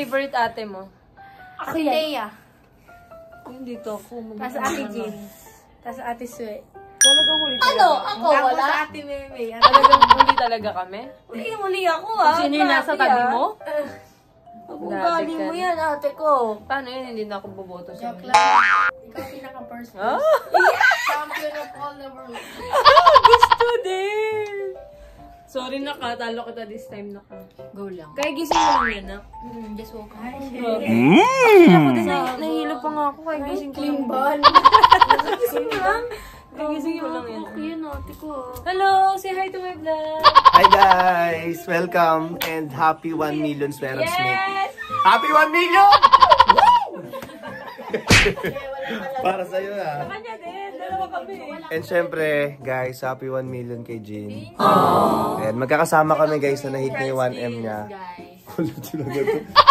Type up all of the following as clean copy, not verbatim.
favorite ate mo? Ako yan. Thea. Hindi to ako. Tapos ate Jean. Tapos ate Sue. Talagang huli Ano? talaga. Ako, wala? Sa ate Meme. Talagang huli talaga kami? Huli ako ah. Sino yung nasa tabi mo? Ugali mo yan, ate ko. Paano yun? Hindi na ako boboto sa Joke lang. Ikaw pinaka-first person. Champion of all the world. Gusto din! Sorry na ka, talo kita this time na ka. Go lang. Kaya gising mo lang yan, Just woke up. Ako din, nahihilo pa nga ako kaya gising ko lang. Ball. Gising lang. Kaya gising ko lang yan. Yun, ate ko. Hello! Say hi to my vlog! Hi guys! Welcome and happy 1 million Swerve Smith. Happy 1 million! Para sa'yo na. Kanya din, dalawa kami. And syempre, guys, happy 1 million kay Jean. And magkakasama kami guys na na-hit niya yung 1M niya.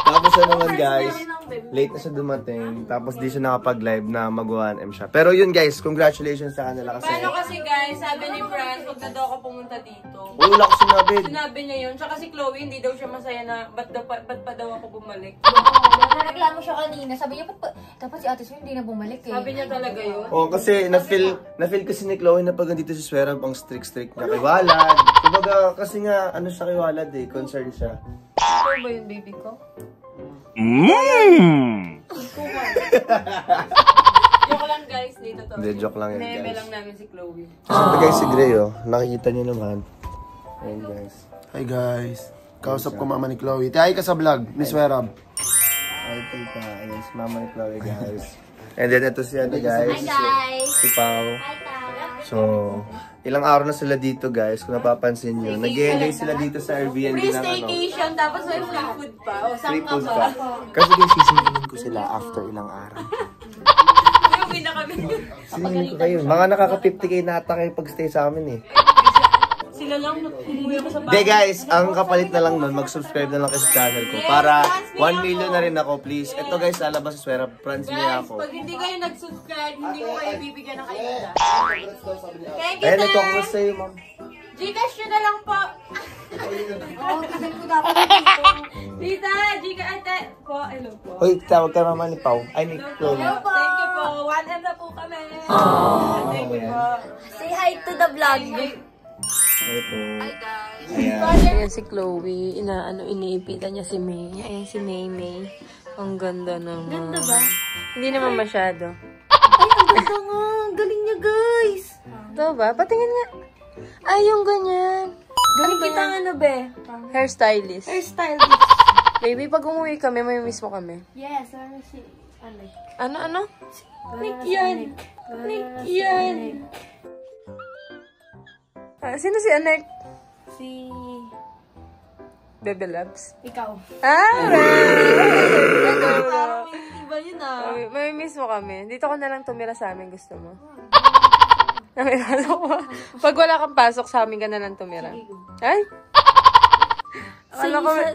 Tapos na naman guys, late na siya dumating. Tapos di siya nakapag-live na mag-1M siya. Pero yun guys, congratulations sa kanila kasi. Paano kasi guys, sabi ni Franz, wag na daw ako pumunta dito. Wala ko sinabi. Sinabi niya yun. Tsaka si Chloe, hindi daw siya masaya na ba't pa daw ako bumalik. Nagreklamo siya kanina. Sabi niya, dapat si ate Sue hindi na bumalik eh. Sabi niya talaga yun. Oo, kasi na-feel kasi ni Chloe na pag nandito si Swerve, ang strict na kay Walad. Kumbaga, kasi nga, ano siya kay Walad eh, concern siya. Ito ba yung baby ko? Joke lang guys, dito to. Hindi, joke lang yun Meme guys. lang namin si Chloe. Ito guys si Gray oh, nakikita niyo naman. Ayan guys. Hi guys. Kausap ko mama ni Chloe. Hi ka sa vlog, Miss Werab. Hi tita, ayan si mama ni Chloe guys. And then ito si ano guys. Hi guys. Si Pao. Hi guys. So, ilang araw na sila dito guys, kung napapansin nyo. Nag-enjoy sila dito sa Airbnb Free ng ano. staycation, tapos may free food pa. O, saan Free ka food ba? pa. Kasi guys, sisingin ko sila after ilang araw. Uwi na kami. Sisingin ko kayo. Mga nakaka-50k na ata kayo pag-stay sa amin eh. Sila lang, umuwi ako sa bahay. Hindi guys, ang kapalit na lang nun, mag-subscribe na lang kayo sa channel ko. Para 1 million na rin ako, please. Ito guys, lalabas sa Swerve, friends niya Guys, ako. pag hindi kayo nag-subscribe, hindi ko kayo bibigyan ng ayuda. Thank you, Ayan, Dad! nagkakumas sa'yo, ma'am. Gcash nyo na lang po. Oo, kasi ko dapat Tita, Gcash ate. Po, hello po. Hoy, tawag ka naman ni Pao. Ay, ni Chloe. Thank you po. 1M na po kami. Thank you po. say hi to the vlog. Ito. Ayan si Chloe, iniipitan niya si May. Ayan si May May. Ang ganda naman. Ganda ba? Hindi naman masyado. Ay, ang ganda nga. Galing niya guys. Ito ba? Patingin nga. Ay, yung ganyan. Galing kita nga ano, be? Hairstylist. Hairstylist. Baby, pag umuwi kami, may miss mo kami. Yes, ano si Alec. Ano? Nick yan. Nick yan. Sino si Anek? Si Bebe Labs? ikaw. Parang Iba yun ah. may miss mo kami. Dito ko na lang tumira sa amin. Gusto mo? Namimalo ko. Pag wala kang pasok, sa amin ka na lang tumira. Ay? Sa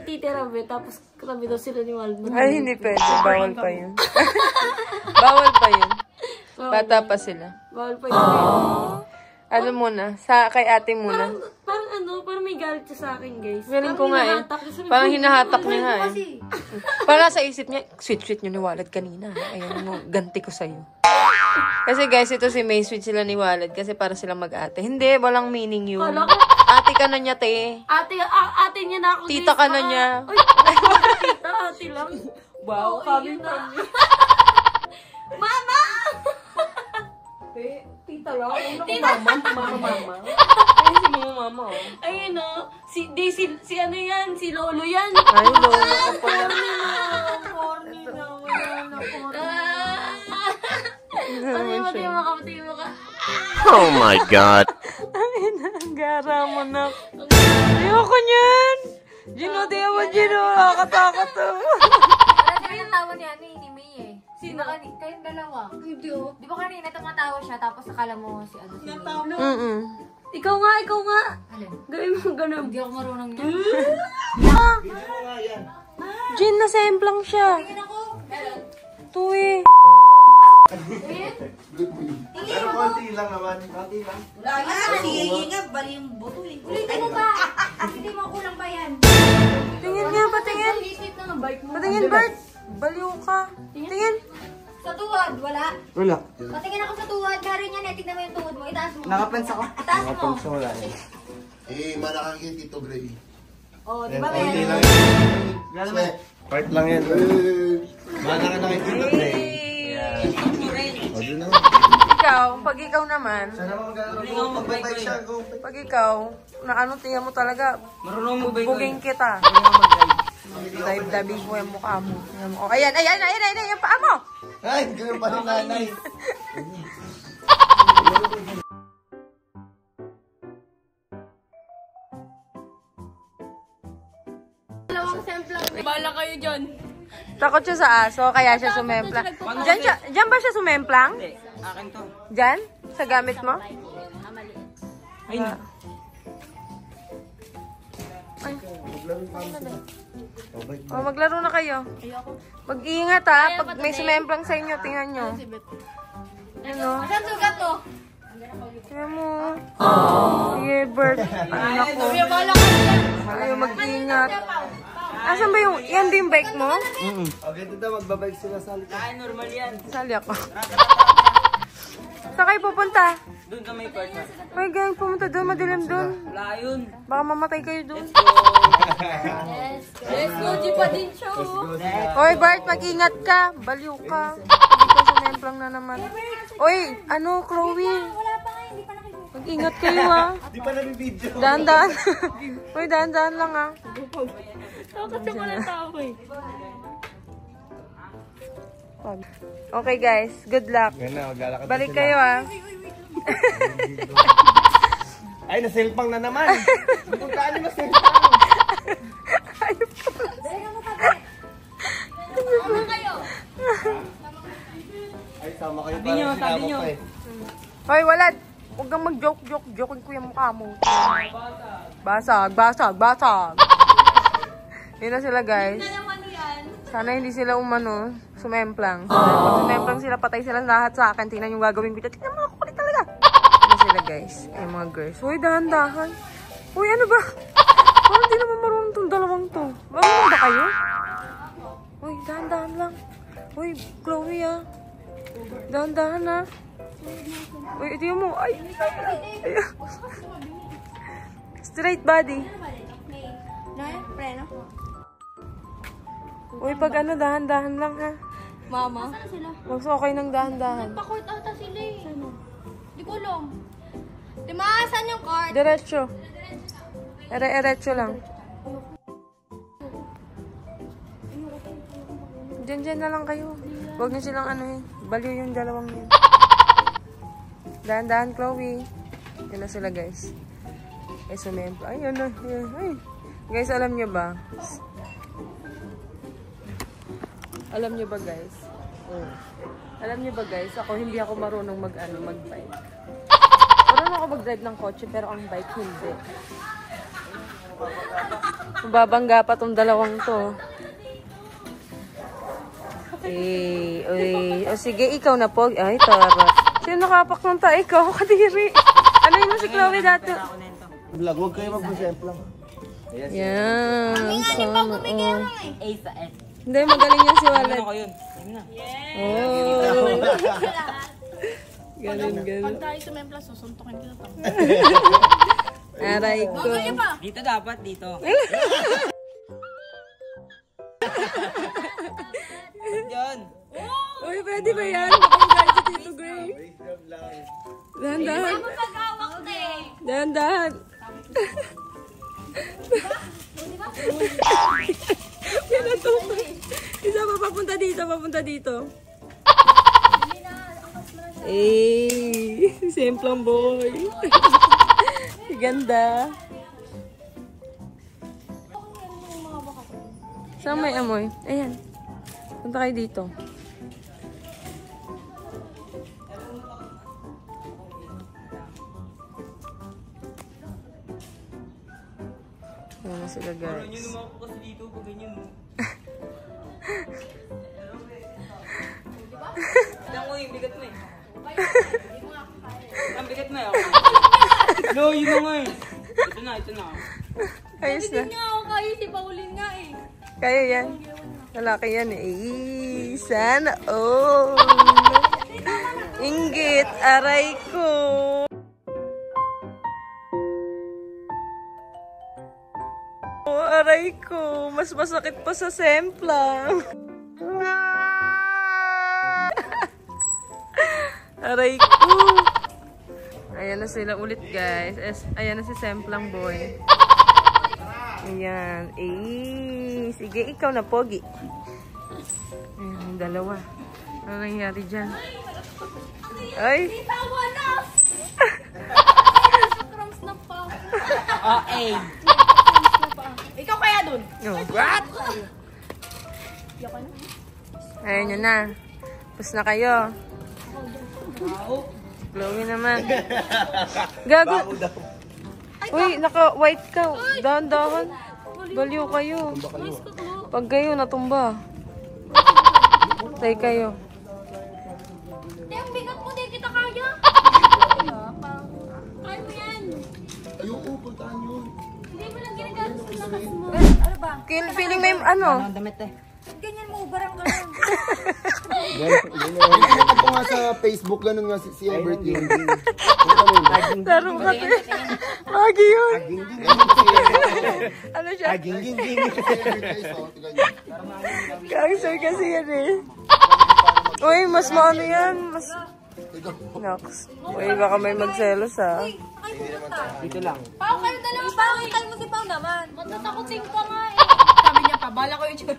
titira be, tapos katabi daw sila ni Waldo. Ay, hindi pwede. Bawal pa yun. Bawal pa yun. Bata pa sila. Bawal pa yun. Ano muna? Kay ate muna. Parang may galit siya sa akin, guys. Galing ko nga eh. Parang hinahatak niya nga eh. Parang sa isip niya, sweet niyo ni Walad kanina. Ayun mo, ganti ko sa'yo. Kasi guys, ito si May, sweet sila ni Walad kasi para silang mag-ate. Hindi, walang meaning yun. Ate ka na niya, te. Ate niya na ako, Tita ka na niya. Uy, tita, ate lang. Wow, kami pa. Mama! Tita lang. Mama. Ay, si mama. Ayun o. Si ano yan? Si Lolo yan. Ay, lolo ka pa. Corny na. Wala na corny. Pati mo ka. Oh my God. Ay, nanggara mo na. Ayoko niyan. Gino, nakakatakot to. Wala yung tawa ni May eh. Sino? Kayong dalawa. Hindi o. Di ba kanina tumatawa siya tapos akala mo si ano si May? Ikaw nga. Alin? Gawin mo ganun. Hindi ako marunong yan. Jin, nasemplang siya. Tingin ako. Tuwi. Pero konti lang naman. Konti lang. Wala nga, nangingingab, bali yung buto eh. Ulitin mo ba? Hindi mo kulang pa yan. Tingin nga, patingin. Patingin. Patingin, Bert. Baliw ka. Tingin. Sa tuwad, wala. Wala. Patingin ako sa tuwad. Karin yan eh. Tignan mo yung tuwad mo. Itaas mo. Nakapens ako. Itaas mo. Nakapens ako wala. Malakang Tito Gray. Oh, di ba Konti meron? lang yan. Gano'n? Part lang yan. Mana ka nakikita na eh. O, doon na. Ikaw, pag ikaw naman, Sana maglalaro. Magbabike siya. Go. pag ikaw, na ano, tingnan mo talaga, buging kita. Dive-diving mo yung mukha mo. Tingnan mo. Oh, ayan, yung paa mo. Ay, ganun pa rin nanay. Bala kayo dyan. Takot siya sa aso, kaya siya sumemplang. Diyan ba siya sumemplang? Hindi, akin to. Diyan? Sa gamit mo? Ay, na. Oh, maglaro na kayo. Mag-iingat ha, pag may sumemplang sa inyo, tingnan nyo. Ano? Saan sugat to? Tingnan mo. Sige, Bert. Anak ko. Bala kayo dyan. Ayaw, mag-iingat. Asan ba yung, yan ba yung bike mo? Okay, dito magbabike sila sa halika. Ay, normal yan. Sali ako. Saan kayo pupunta? Doon ka may partner. May gang pumunta doon, madilim doon. Wala yun. Baka mamatay kayo doon. Let's go, G pa din siya. Hoy, Bart, mag-ingat ka. Baliw ka. Ikaw sumemplang na naman. Oy, ano, Chloe? Wala pa nga, hindi pa nakikita. Mag-ingat kayo ha. Di pa nabibidyo. Dahan-dahan. Hoy, dahan-dahan lang ha. Kasi wala tao eh. Okay guys, good luck. Yan na, maglalakad na Balik sila. kayo ha. Ay, nasilpang na naman. Puntaan niyo nasilpang. Ano kayo? Ay, sama kayo Sabi niyo, sabi niyo. Hoy, walad. Huwag kang mag-joke. Jokein ko yung mukha mo. Basag. Yun na sila guys. Sana hindi sila sumemplang. Pag sumemplang sila, patay sila lahat sa akin. Tingnan yung gagawin ko. Tingnan mo, kulit talaga. Yun na sila guys. Ay, mga girls. Hoy, dahan-dahan. Hoy, ano ba? Parang di naman marunong itong dalawang to. Marunong ba kayo? Hoy, dahan-dahan lang. Hoy, Chloe ah. Dahan-dahan ah. Uy, ito mo. Ay. Straight body. Uy, pag dahan-dahan lang ha. Mama? Saan sila? Magsukay ng dahan-dahan. Pakort ata sila eh. Di ko alam. Di ma, saan yung card? Diretso. Ere-eretso lang. Diyan na lang kayo. Huwag niyo silang baliw yung dalawang yun. Dahan-dahan, Chloe. Yan na sila, guys. Ay, sumempla. Ay, ano. Ay. Guys, alam niyo ba? Alam niyo ba, guys? Oh. Alam niyo ba, guys? Ako, hindi ako marunong mag-bike. Marunong ako mag-drive ng kotse, pero ang bike, hindi. Babangga pa tong dalawang to. O sige, ikaw na po. Ay, tara. Sino nakapak ng tayo? Ikaw, kadiri. Ano yun mo si Chloe dati? Vlog, huwag kayo mag-semplang. Yan. Sana, A sa F. Hindi, magaling yan si Walad. Ano ko yun? Ayun na. Oh. Ganun. Pag tayo sumempla, susuntukin kita to. Aray ko. Dito dapat, dito. Diyan. Uy, pwede ba yan? Pakinggan si Tito Gray. Dahan-dahan. Pag-awak na eh. Dahan-dahan. Isa pa papunta dito. Simpleng boy. Ganda. Saan may amoy? Ayan. Punta kayo dito. Ayan na sila, guys. Yun naman ako kasi dito pag ganyan mo. Tignan mo yung bigat mo eh. Ang bigat mo eh. No, yun na nga eh. Ito na. Ayos na. Nga ako kayo, si Pauline nga eh. Kaya yan. Lalaki yan eh. Sana all. Inggit, aray ko. Oh, aray ko. Mas masakit pa sa semplang. Aray ko. Ayan na sila ulit, guys. Ayan na si Semplang boy. Ayan. Eh, sige, ikaw na, Pogi. Ayan, yung dalawa. Ano nangyari dyan? Ay! Tawa na! Crumbs na pa. Okay. Ikaw kaya dun? Oh, what? Ayan yun na. Tapos na kayo. Chloe naman. Gago. Uy, naka-white ka. Dahan-dahan. Baliw kayo. Pag kayo natumba. Tay kayo. Ang bigat mo, di kita kaya. Kaya mo yan. Ayoko, puntaan yun. Hindi mo lang ginagamit sa lakas mo. Ano ba? Feeling may ano? Damit eh. Ganyan mo, barang ka lang. Nakita ko nga sa Facebook, ganun nga si Albert yun. Laro ka tayo. Magi yun. Ano siya? Gangster kasi yan eh. Uy, mas maano yan. Mas... Nox. Uy, baka may magselos ha. Dito lang. Pao kayo dalawa, Pao. Hintay mo si Pao naman. Matatakotin ka nga eh. Sabi niya pa, bala ko yung dyan.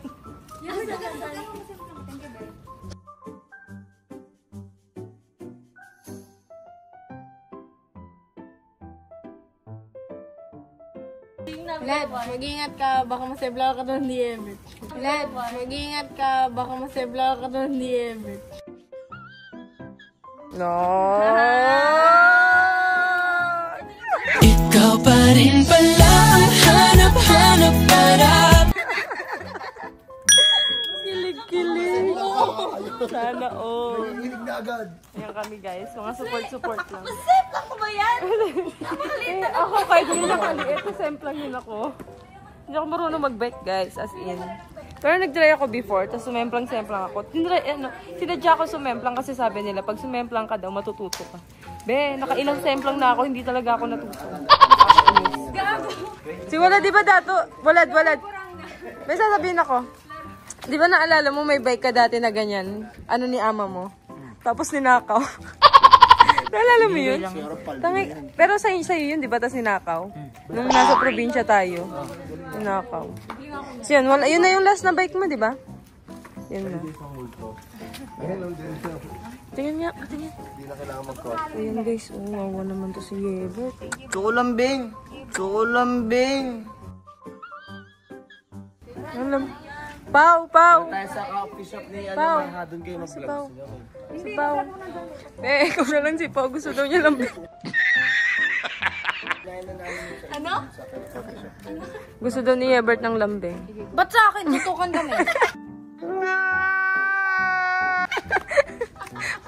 Lad, mag-ingat ka, baka masebla ka doon ni Everett. Lad, mag-ingat ka, baka masebla ka doon ni Everett. No. Ikaw pa rin pala ang hanap-hanap para. Kilig-kilig. Sana all. Hilig na agad. Ayan kami guys, mga support lang. Semplang ko ba yan? Eh, ako kahit hindi nakaliit, semplang yun ako. Hindi ako marunong mag-bike guys, as in. Pero nag-try ako before, tapos sumemplang-semplang ako. Sinadya ko sumemplang kasi sabi nila, pag sumemplang ka daw, matututo ka. Be, nakailang semplang na ako, hindi talaga ako natuto. Si Walad, di ba dato? Walad. May sasabihin ako. Di ba naalala mo, may bike ka dati na ganyan? Ano ni ama mo? Tapos ninakaw. Naalala mo yun? Pero sa'yo yun, di ba? Tapos ninakaw. Nung nasa probinsya tayo. Ninakaw. So yun, yun na yung last na bike mo, di ba? Yun na. Tingnan niya, tingnan. Hindi na kailangan mag-call. Ayun guys, wawa naman to si Yebert. Chocolambing. Alam. Pau! Tayo sa coffee shop ni Pao. doon kayo Si mag-vlog. Pau. Si Pau. Ikaw na lang si Pau. Gusto daw niya lambing. Ano? Gusto daw ni Yebert ng lambing. Ba't sa akin? Tutukan kami.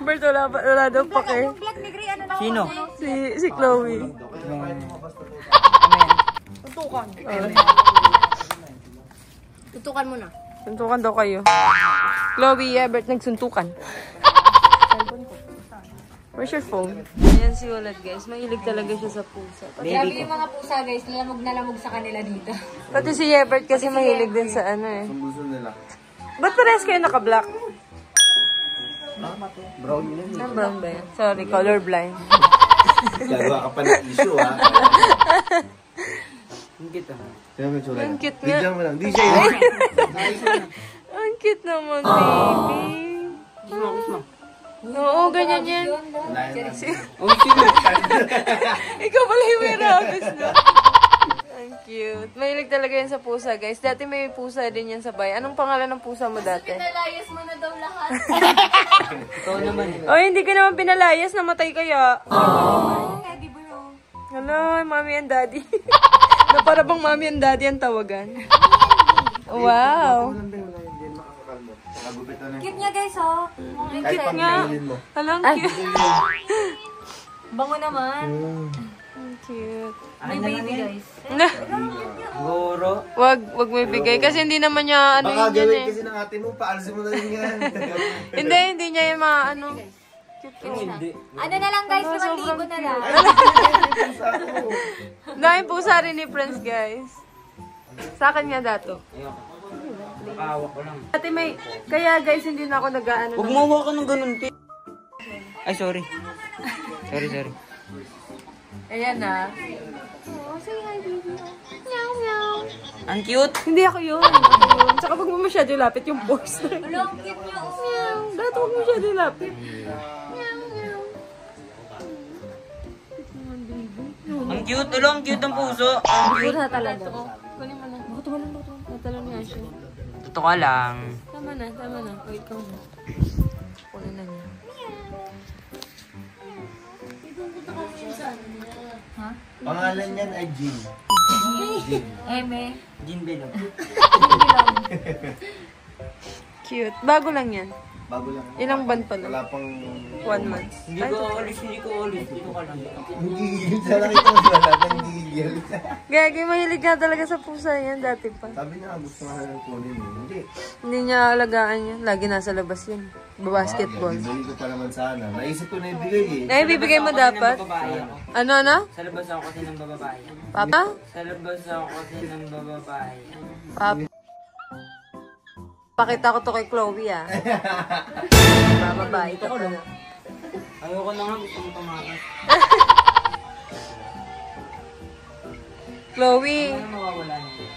Bert, wala daw pake. Yung black ni Gray, ano na? Sino? Si Chloe. Tutukan. Tutukan mo na. Suntukan daw kayo. Chloe, Yebert, nagsuntukan. Where's your phone? Ayan si Walad guys. Mahilig talaga siya sa pusa. Grabe yung mga pusa guys, lamog na lamog sa kanila dito. Pati si Yebert kasi mahilig din sa ano eh. Ang gusto nila. Ba't parehas kayo naka-black? Brown yun. Ah, brown ba yan? Sorry, colorblind. Gagawa ka pa ng issue, ha? Ang kita. Kaya may tsura. Ang cute nga. Bigyan mo lang. Di siya yun. Ang cute naman, baby. Oo, ganyan yan. Ikaw pala yung may rabbits, no? Ang cute. Mahilig talaga yan sa pusa, guys. Dati may pusa din yan sa bahay. Anong pangalan ng pusa mo dati? Nalayas mo na daw lahat. Ikaw naman eh. Oh, hindi ka naman pinalayas. Namatay kaya. Eddie bro. Hello, mommy and daddy. Na para bang mommy and daddy ang tawagan. Wow. Cute niya guys, oh. Ang cute nga. Alang cute. Bango naman. Ang cute. May baby guys. Guro. Wag mo ibigay. Kasi hindi naman niya, Baka yun yan gawin eh. kasi ng ate mo, paalisin mo na rin yan. Hindi niya yung mga, Hindi. Ano na lang guys, 5,000 na lang. Daming pusa rin ni Prince, guys. Sa akin nga dato. Ayoko. Nakahawa ko lang. Ate may, kaya guys, hindi na ako nag-ano. Huwag mo hawakan ng ganun, te. Ay, sorry. Sorry. Ayan na. Ang cute. Hindi ako yun. Tsaka wag mo masyado lapit yung box. Long cute niya, oh. Dato wag mo masyado lapit. Ang cute. Ulo, ang cute ng puso. Ang cute. Pura talaga. Kunin mo na. Bakit wala mo ito? Natalo niya siya. Totoo ka lang. Tama na. O, ikaw na. Kunin na niya. Pangalan niyan ay Jean. Eme. Jean Belong. Cute. Bago lang yan. Bago lang. Ilang ban pa lang? Wala pang... 1 month. Hindi ko alis. Dito ka lang. Nagigigil siya lang ito. Wala nang nagigigil. Gagi, mahilig ka talaga sa pusa yan dati pa. Sabi niya, gusto nga ng kunin mo. Hindi. Hindi niya alagaan yan. Lagi nasa labas yan. Basketball. Bibili ko pa naman sana. Naisip ko na ibigay eh. Ay, bibigay mo dapat. Ano? Sa labas ako kasi ng bababae. Papa? Sa labas ako kasi ng bababae. Papa? Pakita ko to kay Chloe, ah. Bababae ka pa na. Ayoko na nga. Gusto mo tumakas. Chloe, Ano mawawala niya?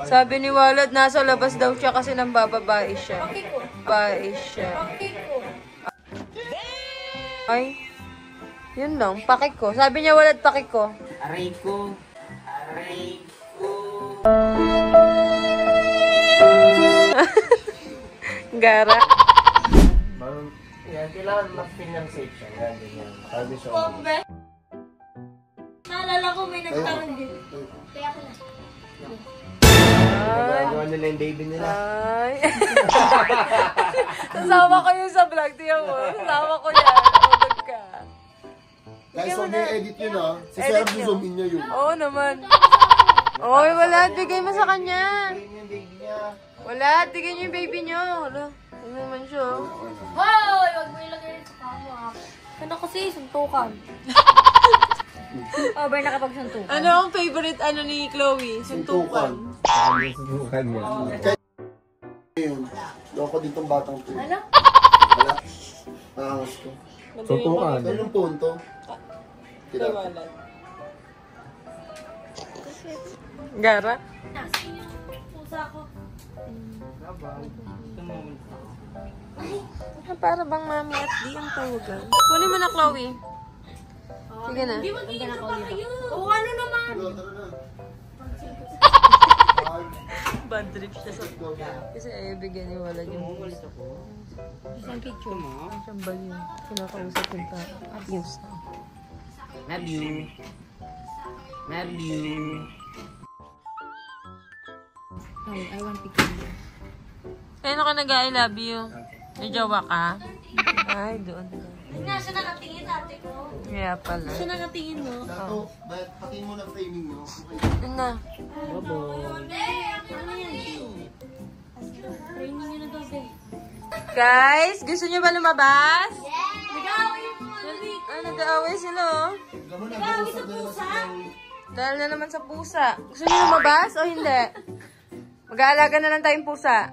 sabi ni Walad, nasa labas daw siya kasi nang bababae siya. Babae siya. Ay, yun lang, pakik ko. Sabi niya, Walad, pakik ko. Aray ko. Gara. Parang, yan, kailangan mag-feel ng safe siya. Ganyan. Sabi siya. Naalala ko may nagtaroon din. Nagagawa nila yung baby nila. Ay. Sasama ko yun sa vlog. Tiyan mo. Sasama ko yan. Huwag ka. Guys, huwag niya edit yun ah. Si Edit Sarah niyo. zoom in niya yun. Oo naman. Oy, wala. Bigay mo sa kanya. Wala. Bigay niyo yung baby niyo. Wala. Ano naman siya. Hoy! Huwag mo ilagay sa kama. Ano kasi, suntukan. Over na kapag suntukan. Ano ang favorite ni Chloe? Suntukan. Subukan niya. Ayun. Doon ko din tong batang to. Ano? Wala. Naangas ko. Subukan. Ano yung punto? Gara? Nasa yung pusa ko. Para bang mami at di ang tawagan. Kunin mo na, Chloe. Sige na. Di mag-iisa pa kayo. O ano naman? Bad trip siya sa... Kasi bigyan ni Walad yung... Isang picture mo. Ang siyang baliw. Kinakausap yung tao. Ayos. Love you. Love you. I want picture. Kaya ka nag-I love you. May jowa ka? Ay, doon. Nasa nakatingin ate ko. Kaya pala. Siya nakatingin mo. Dato, patingin mo ng framing nyo. Yun na. Training nyo na daw, babe. Guys, gusto nyo ba lumabas? Nag-aaway mo, Mami. Ah, nag-aaway sila, oh. Nag-aaway sa pusa. Dahil na naman sa pusa. Gusto nyo lumabas o hindi? Mag-aalaga na lang tayong pusa.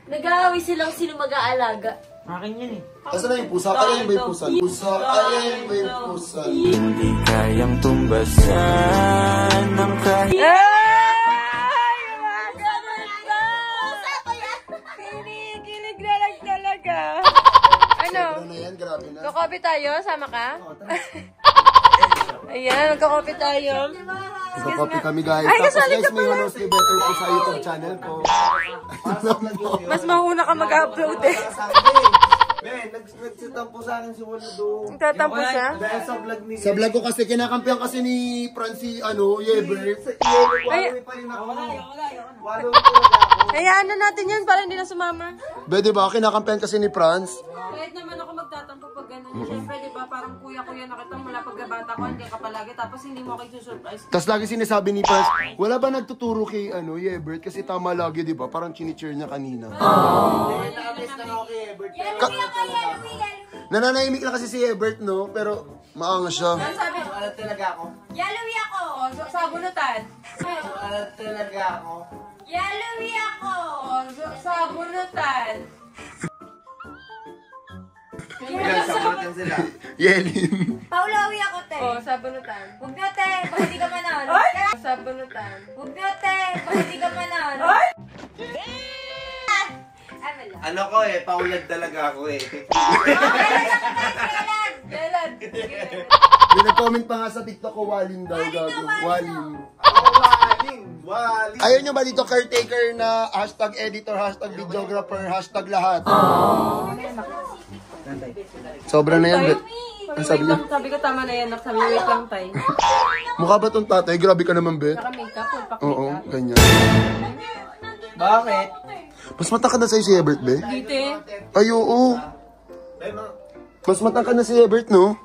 Nag-aaway silang sino mag-aalaga. Akin yan eh. Asa na yung pusa? Ayan ba yung pusa? Pusa, ayan ba yung pusa? Hindi kayang tumbasan ng kahit Ay! Mga ganun ba? Kinikilig na lang talaga. Ano? Ano na yan? Grabe na. Kakopi tayo? Sama ka? Ayan, magkakopi tayo. Nagka-copy kami guys. Ay, Tapos kasali guys, ka may pala. honos ni Better po sa YouTube channel ko. Mas mauna ka mag-upload eh. Ben, nagsitampo sa akin si Waldo. Tatampo siya? Dahil sa vlog ni... Sa vlog ko kasi kinakampihan kasi ni Francie, Yeber. Waldo pa rin ako. Waldo talaga ako. Hayaan na natin yan para hindi na sumama. Be, di ba? Kinakampihan kasi ni Franz. Kahit naman ako magtatampo pag ganun. Siyempre, di ba, parang kuya-kuya na kita mula pagkabata ko, hindi ka palagi, tapos hindi mo kayo surprise. Tapos lagi sinasabi ni Paz, wala ba nagtuturo kay Yebert? Kasi tama lagi, di ba? Parang chinicheer niya kanina. Nananahimik na kasi si Yebert, no? Pero maangas siya. Sabi, Alam talaga ako. Yalowi ako! sabunutan. Alam talaga ako. Yalowi ako! Sabunutan. Sabunutan sila. Yelin. Paulawi ako, te. Sabunutan. Huwag nyo, te. Baka hindi ka manon. Sabunutan. Huwag nyo, te. Baka hindi ka manon. Ano ko paulad talaga ako Kailan? May nag-comment pa nga sa TikTok ko, waling daw. Waling. Waling. Ayaw nyo ba dito caretaker na hashtag editor, hashtag videographer, hashtag lahat? Sobra na yan, Bet. Ang sabi niya? Sabi ko tama na yan, sabi wait lang tayo. Mukha ba tong tatay? Grabe ka naman, Bet. Naka-makeup, full pack Oo, makeup. ganyan. Bakit? Mas matangkad na sa'yo si Ebert, Be? Dito eh. Ay, oo. Mas matangkad na si Ebert, no?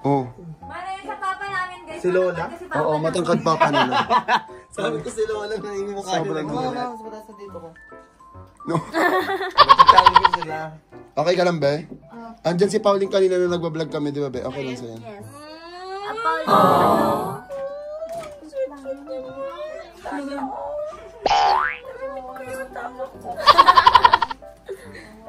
Oo. Mana yun sa papa namin, guys. Si Lola? Kasi papa Oo, matangkad pa pa nila. Sabi ko sila walang nangingin mo kayo. Sobrang Mas mataas na dito ko. No? Nagsasabi ko sila. Okay ka lang, Be? Andyan si Pauline kanina na nagbablog kami, di ba, Be? Okay lang sa'yo. Yes.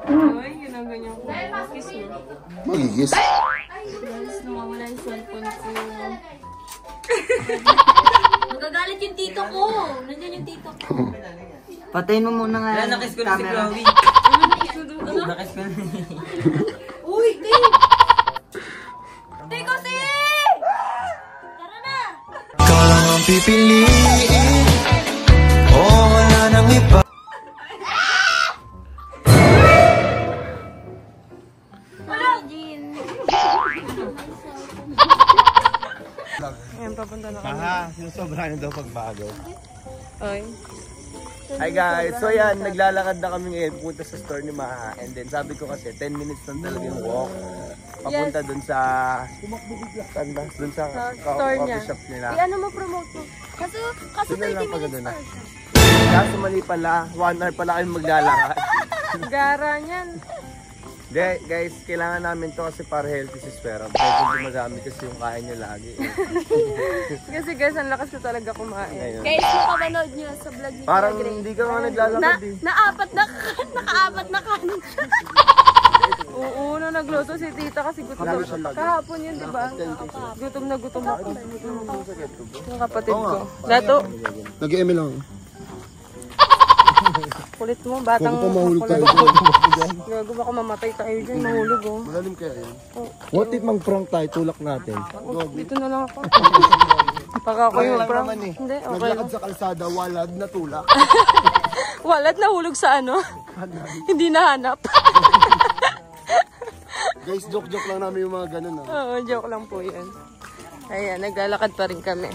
Ay, yun ang ganyan ko. Kiss mo. Magigis. Guys, nawawala yung cellphone ko. Magagalit yung tito ko. Nandiyan yung tito ko. Patayin mo muna nga. Wala, nakis ko na si Chloe. Nakis ko na. Uy, te! Te kasi! Tara na! Ikaw lang ang pipiliin. Oh, wala nang iba. Ayan, papunta na kami. Sinusobra na daw pagbago. Ay. Hi guys! So yan, naglalakad na kami ngayon punta sa store ni Maha. And then sabi ko kasi 10 minutes lang talaga yung walk. Papunta dun sa... Sanda? Dun sa store niya. coffee shop nila. Ano mo promote mo? Kaso Dun na lang 30 pag minutes na. pa. Kaso mali pala, 1 hour pala kayong maglalakad. Gara niyan. Guys, kailangan namin to kasi para healthy si Swera. Medyo madami kasi yung kain niya lagi. Kasi guys, ang lakas ko talaga kumain. Ngayon. Guys, makapanood nyo sa vlog ni Parang Kuya Gray. hindi ka nga naglalakad eh. Nakaapat na kanin siya. Oo, na nagluto si tita kasi gutom na. Kahapon yun, di ba? Gutom na gutom ako. Yung kapatid ko. Dato, Nag-eme lang. kulit mo, batang Baka pa mahulog tayo. Gago, baka mamatay tayo dyan, mahulog oh. Malalim kaya yan. What if mag-prank tayo, tulak natin? Dito na lang ako. Baka ako yung prank. Hindi, okay Naglakad lang. sa kalsada, walad na tulak. Walat nahulog sa ano? Hindi nahanap. Guys, joke-joke lang namin yung mga ganun. Oo, joke lang po yun. Ayan, naglalakad pa rin kami.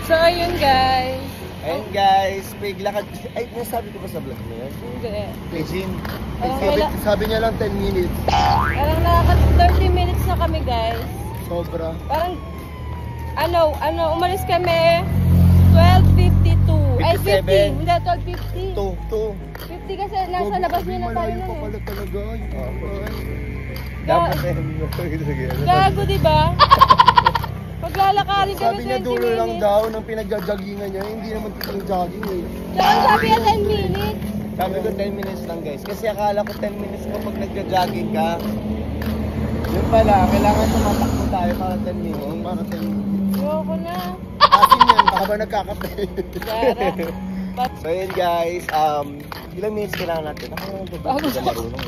So, ayun guys. Ayun guys, paglakad. Ay, nasabi ko ba sa vlog mo yan? Hindi. Pagin. Sabi niya lang 10 minutes. Parang nakaka 30 minutes na kami guys. Sobra. Parang, umalis kami 12:52. Ay, 50. Hindi, 12:50. 50 kasi nasa labas niya na tayo Malayo na pa eh. pala talaga. Dapat eh. Gago, diba? Paglalakarin kami Sabi niya 20 dulo lang minutes. daw ng pinagja-joggingan niya. Hindi naman totoong jogging eh. Tsaka sabi niya 10 minutes. Sabi ko 10 minutes lang guys. Kasi akala ko 10 minutes mo pag nagja-jogging ka. Yun pala, kailangan tumatakbo tayo para 10 minutes. Para 10 minutes. Ayoko na. Akin yan, baka ba nagkakape? Gara. So yun guys, ilang minutes kailangan natin? Ako naman ba? Hindi ka marunong.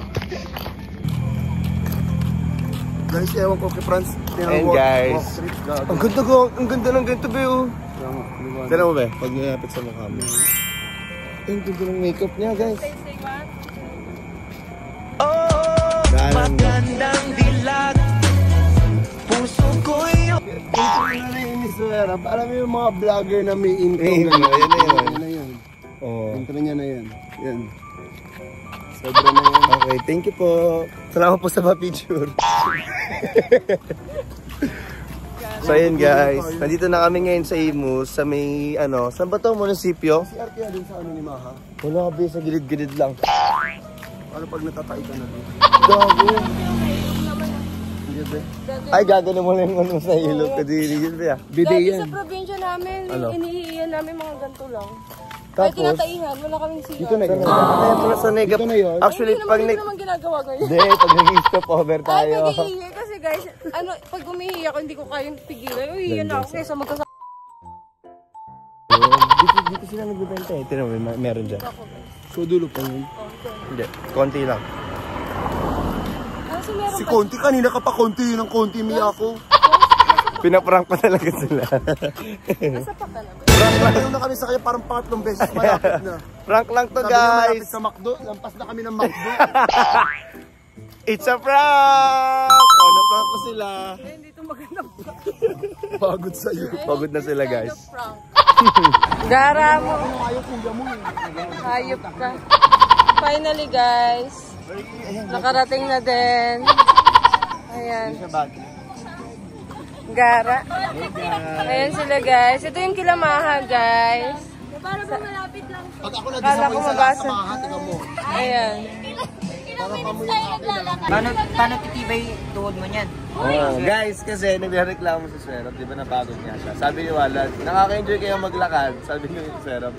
Guys, ewan ko kay Franz. Ayun guys. Ang ganda ng ganito ba yun? Dala mo ba? Pag nilapit sa mukha mo. Ang ganda ng makeup niya guys. Magandang dilag. Puso ko'y Alam mo yung mga vlogger na may intro. Ayun na yun. Intro niya na yan. Yan. Sobra na yun. Okay, thank you po. Salamat po sa pa-picture. So ayun guys, nandito na kami ngayon sa Imus, sa may saan ba to? Munisipyo? Si Arte din sa ano ni Maha. Wala ka sa gilid-gilid lang. Ano pag natatay ka na doon? Gago. Ay, gagano mo lang yung sa ilog. Kadiri yun ba? Dati sa probinsya namin, inihiyan namin mga ganito lang. Ay, tinataihan, wala kaming sigaw. Dito na yun. Sa nega. Dito na yun. Actually, pag Hindi naman ginagawa ngayon. Hindi, pag nag-stop over Ay, tayo. nag-iihi kasi guys, pag umihi ako, hindi ko kayang pigilan. Uhiyan na ako kaysa magkasama. Dito sila nagbibenta eh. Tinan mo, meron dyan. So dulo pa yun. Hindi, konti lang. Kasi meron Si Conti, kanina ka pa konti ng konti, Miyako. Pinaprank pa talaga sila. nasa pa ka naman. Ano na kami sa kanya parang pangatlong beses malapit na. Prank lang to Sabi na malapit guys. sa McDo, lampas na kami ng McDo. It's a prank! Oh, na-prank ko sila. Eh, hindi ito maganda prank. Pagod sa'yo. Pagod na sila guys. Gara mo. Ayaw kuya mo eh. Hayop ka. Finally guys, nakarating na din. Ayan. Gara. Ayan sila guys. Ito yung kilamaha guys. Para ba malapit lang? Pag ako Kala nag-isa ko ko sa mabasa. samahan, tingnan mo. Ayan. Paano titibay tuhod mo niyan? Oh, guys, kasi nagreklamo sa Serap, di ba napagod niya siya. Sabi ni Walad, nakaka-enjoy kayo maglakad. Sabi ni Serap,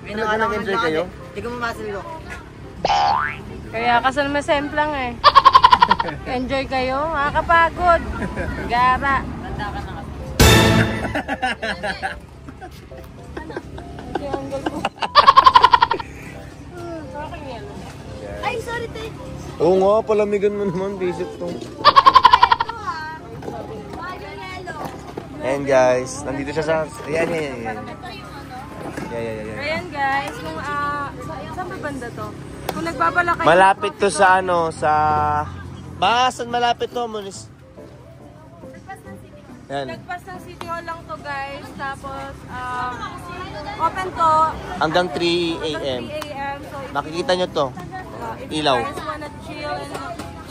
nag-enjoy kayo? Hindi ko mamasal ko. Kaya kasal masemplang eh. Enjoy kayo, makakapagod. Gara. Tanda ka na kasi. Ay, sorry, te. Oo nga, palamigan mo naman, visit to. Ayan guys, nandito siya sa... Ayan. Ayan guys, kung saan ba banda to? Kung nagbabala kayo... Malapit to sa sa... Saan malapit to, Munis? Ayan. Nagpas ng City Hall lang to guys, tapos open to Hanggang 3 a.m. 3 a.m. So if Makikita nyo to. if Ilaw. you guys wanna chill and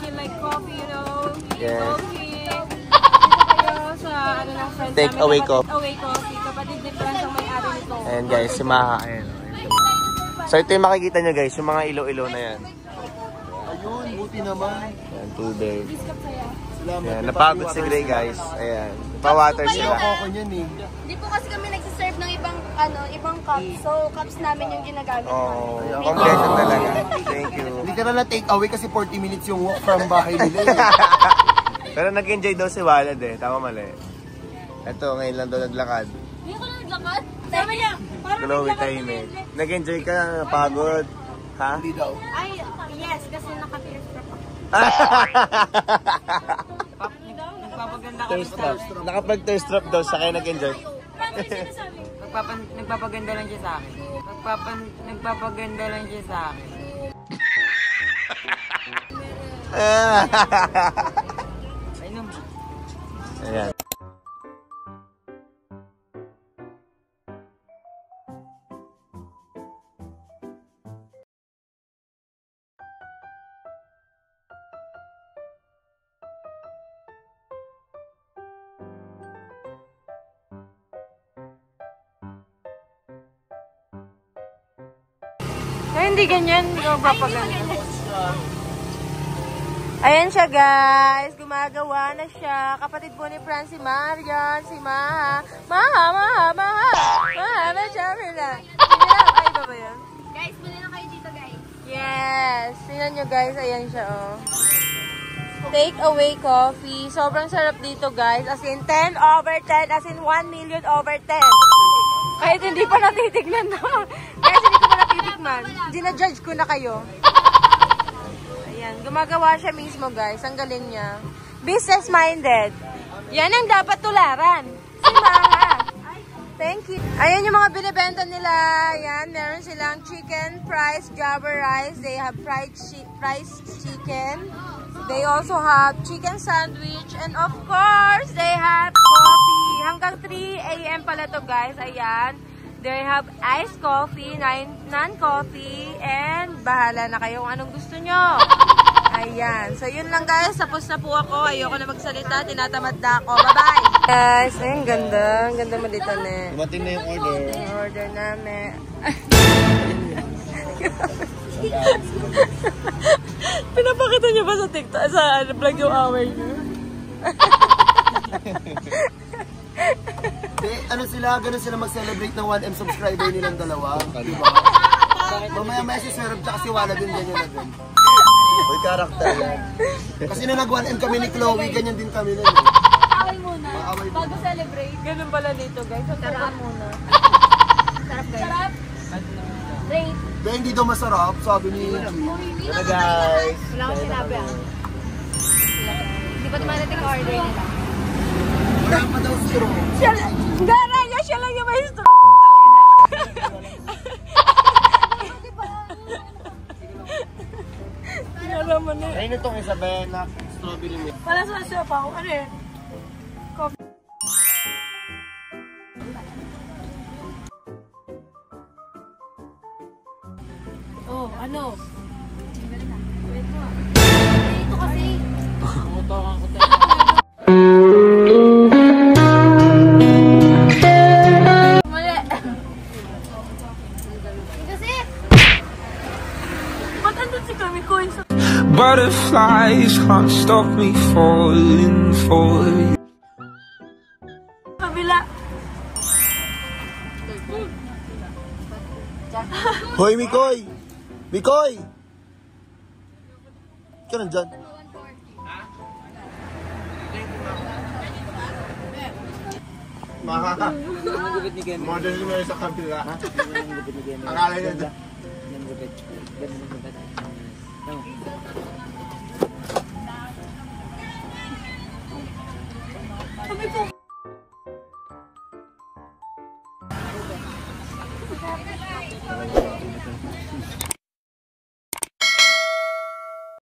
chill like coffee, you know, Yes. coffee. Dito kayo sa ng friends Take namin, away kapatid coffee. away coffee. Kapatid ni Franz ang may-ari nito. Ayan guys, si Maha. Ayan. So ito yung makikita nyo guys, yung mga ilaw-ilaw na yan. Ayun, buti naman. Ayan, tubig. Salamat. Ayan, napagod si Gray guys. Ayan, pa-water sila. Ako niyan eh. Hindi po kasi kami nagsiserve ng ibang cups. So, cups namin yung ginagamit. Oh, completion talaga. Thank you. Literal na take away kasi 40 minutes yung walk from bahay nila eh. Pero nag-enjoy daw si Walad eh. Tama mali. Ito, ngayon lang daw naglakad. Hindi ko na naglakad. Sabi niya, Chloe Taime. Nag-enjoy ka, napagod. Ha? Hindi daw. ay, yes, kasi naka-tearstrap ako. Nagpapaganda ka Thirst trap. Nakapag-thirst trap daw siya kaya nag-enjoy. Nagpapaganda lang siya sa akin. Nagpapaganda lang siya sa akin. Ayun. Ayan. Ay, hindi ganyan. Hindi ko papaganda. Ayan siya guys. Gumagawa na siya. Kapatid po ni Fran, si Marian, si Maha. Maha. Maha, Jamila. Ay, ba ba yun? Guys, muli na kayo dito, guys. Yes. Tingnan nyo guys. Ayan siya oh. Take away coffee. Sobrang sarap dito guys. As in 10 over 10. As in 1 million over 10. Kahit hindi pa natitignan no. Guys, hindi ko pa natitignan. Gina-judge ko na kayo. Ayan. Gumagawa siya mismo guys. Ang galing niya. Business-minded. Yan ang dapat tularan. Si Maha. Thank you. Ayan yung mga binibenta nila. Ayan. Meron silang chicken, fries, java rice. They have fried chicken. They also have chicken sandwich. And of course, they have coffee. Hanggang 3 a.m. pala to guys. Ayan. They have iced coffee, non-coffee, and bahala na kayo kung anong gusto nyo. Ayan. So, yun lang guys. Tapos na po ako. Ayoko na magsalita. Tinatamad na ako. Bye-bye! Guys, ayun, ganda. Ang ganda mo dito, ne. Dumating na yung order. Order namin. Pinapakita niyo ba sa TikTok? Sa vlog yung hour niyo? Ano sila, ganun sila mag-celebrate ng 1M subscriber nilang dalawa. Diba? Mamaya-maya si Sir Rob tsaka si Wala din ganyan na din. Uy, karakter yan. Kasi na nag-1M kami ni Chloe, ganyan din kami nun. Away muna. Away muna. Bago celebrate. Ganun pala dito, guys. So, sarap muna. Sarap guys. Sarap. Rate. Dahil hindi daw masarap, sabi ni G. Ano guys? Wala akong sinabi ah. Hindi pa dumadating ang order nila. Wala pa daw straw. Gara, siya lang yung may straw. Nalaman na. Ayun itong Isabela. Strawberry milk. Wala sa siya pa ako. Ano eh? Oh, ano? Ito kasi. Mali. Kasi. Ba't andun si Kami Coin sa... Butterflies can't stop me falling for you. kabila? Hoy, Mikoy! Mikoy! Ka nandyan? Gupit ni Ken. Model mo sa kabila. Gupit ni Ken. Akala niya dyan. Gupit. Ganun gupit. Sabi ko.